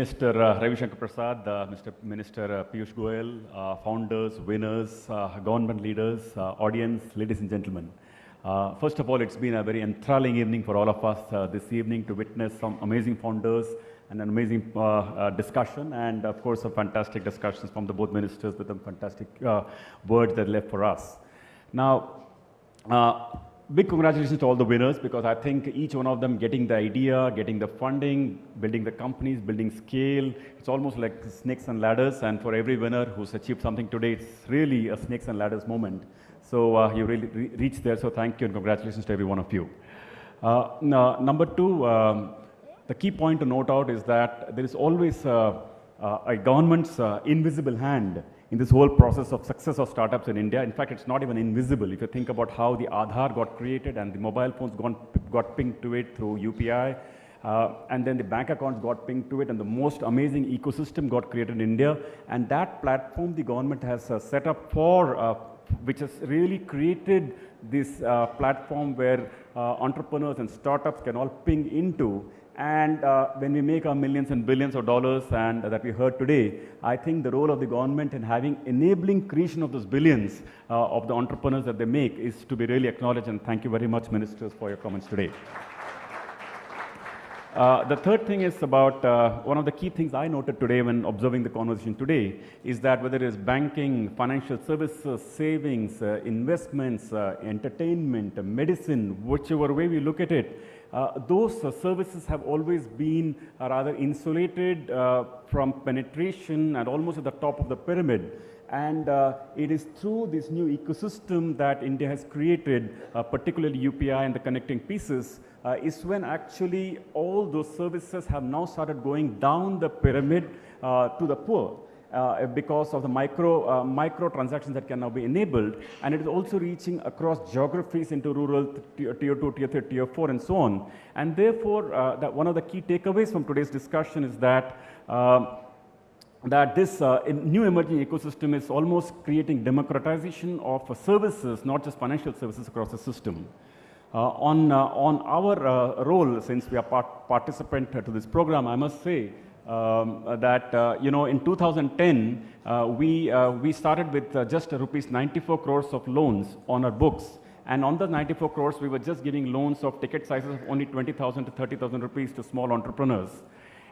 Minister Ravi Shankar Prasad, Mr. Minister Piyush Goyal, founders, winners, government leaders, audience, ladies and gentlemen. First of all, it's been a very enthralling evening for all of us this evening to witness some amazing founders and an amazing discussion, and of course, some fantastic discussions from the both ministers with some fantastic words that left for us. Now, big congratulations to all the winners, because I think each one of them getting the idea, getting the funding, building the companies, building scale. It's almost like snakes and ladders, and for every winner who's achieved something today, it's really a snakes and ladders moment. So you really reached there, so thank you and congratulations to every one of you. Number two, the key point to note out is that there is always a government's invisible hand in this whole process of success of startups in India. In fact, it's not even invisible. If you think about how the Aadhaar got created and the mobile phones got pinged to it through UPI, and then the bank accounts got pinged to it, and the most amazing ecosystem got created in India. And that platform the government has set up for, which has really created this platform where entrepreneurs and startups can all ping into. And when we make our millions and billions of dollars, and that we heard today, I think the role of the government in having enabling creation of those billions of the entrepreneurs that they make is to be really acknowledged, and thank you very much, ministers, for your comments today. The third thing is about one of the key things I noted today when observing the conversation today is that whether it is banking, financial services, savings, investments, entertainment, medicine, whichever way we look at it, those services have always been rather insulated from penetration and almost at the top of the pyramid. And it is through this new ecosystem that India has created, particularly UPI and the connecting pieces, is when actually all those services have now started going down the pyramid to the poor. Because of the micro transactions that can now be enabled, and it is also reaching across geographies into rural tier 2, tier 3, tier 4, and so on. And therefore, that one of the key takeaways from today's discussion is that this new emerging ecosystem is almost creating democratization of services, not just financial services, across the system. On our role, since we are participant to this program, I must say that in 2010 we started with just rupees 94 crores of loans on our books, and on the 94 crores we were just giving loans of ticket sizes of only 20,000 to 30,000 rupees to small entrepreneurs.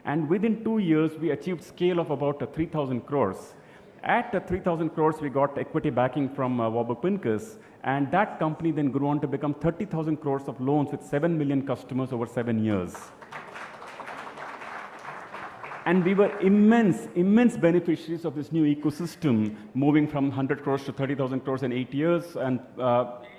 And within 2 years we achieved scale of about 3,000 crores. At 3,000 crores we got equity backing from Warburg Pincus, and that company then grew on to become 30,000 crores of loans with 7 million customers over 7 years. And we were immense beneficiaries of this new ecosystem, moving from 100 crores to 30,000 crores in 8 years, and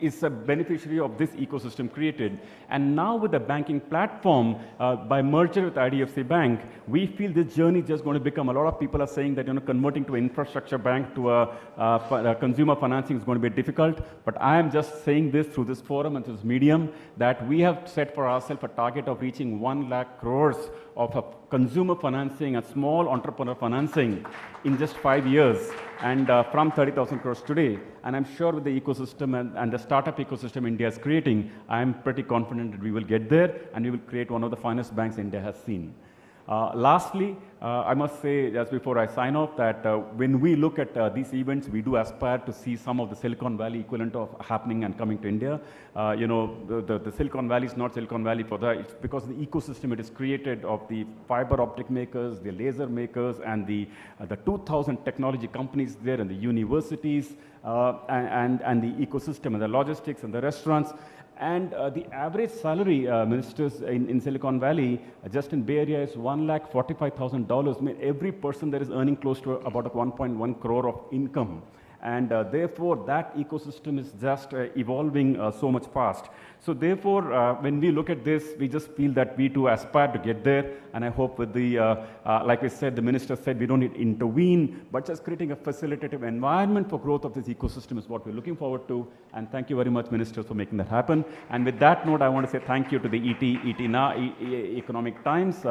is a beneficiary of this ecosystem created. And now with the banking platform, by merger with IDFC Bank, we feel this journey is just going to become, a lot of people are saying that converting to an infrastructure bank to a consumer financing is going to be difficult. But I am just saying this through this forum and this medium, that we have set for ourselves a target of reaching 1 lakh crores of a consumer financing and small entrepreneur financing in just 5 years, and from 30,000 crores today. And I'm sure with the ecosystem and the startup ecosystem India is creating, I'm pretty confident that we will get there and we will create one of the finest banks India has seen. Lastly, I must say, just before I sign off, that when we look at these events, we do aspire to see some of the Silicon Valley equivalent of happening and coming to India. The Silicon Valley is not Silicon Valley for that. It's because the ecosystem it is created of the fiber optic makers, the laser makers, and the 2,000 technology companies there, and the universities, and the ecosystem, and the logistics, and the restaurants. And the average salary, ministers, in Silicon Valley, just in Bay Area, is $1,45,000. I mean, every person there is earning close to about 1.1 crore of income. And therefore, that ecosystem is just evolving so much fast. So therefore, when we look at this, we just feel that we too aspire to get there. And I hope with the, like we said, the minister said, we don't need to intervene, but just creating a facilitative environment for growth of this ecosystem is what we're looking forward to. And thank you very much, ministers, for making that happen. And with that note, I want to say thank you to the ET Now, Economic Times.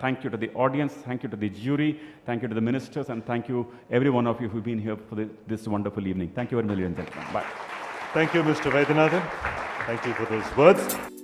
Thank you to the audience. Thank you to the jury. Thank you to the ministers. And thank you, every one of you who've been here for this wonderful evening. Thank you very much, ladies and gentlemen. Bye. Thank you, Mr. Vaidyanathan. Thank you for those words.